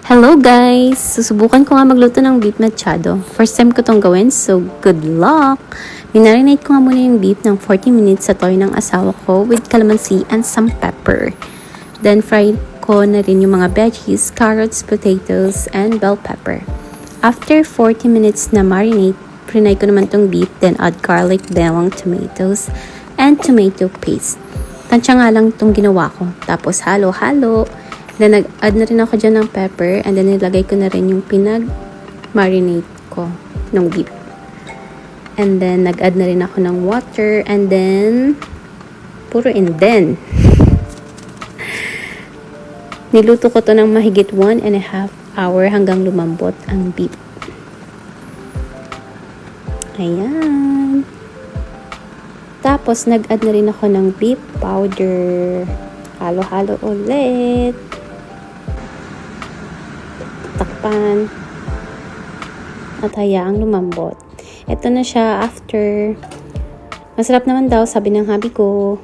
Hello guys! Susubukan ko nga magluto ng beef machado. First time ko tong gawin, so good luck! Minarinate ko nga muna yung beef ng 40 minutes sa toyo ng asawa ko with calamansi and some pepper. Then fry ko na rin yung mga veggies, carrots, potatoes, and bell pepper. After 40 minutes na marinate, prinay ko naman tong beef, then add garlic, bawang, tomatoes, and tomato paste. Tansya nga lang itong ginawa ko. Tapos halo-halo. Then, nag-add na rin ako dyan ng pepper. And then, nilagay ko na rin yung pinag-marinate ko ng beef. And then, nag-add na rin ako ng water. And then, puro and then. Niluto ko to ng mahigit 1.5 hour hanggang lumambot ang beef. Ayan. Tapos, nag-add na rin ako ng beef powder. Halo-halo ulit. Takpan. At hayaang lumambot. Ito na siya after. Masarap naman daw, sabi ng hubby ko.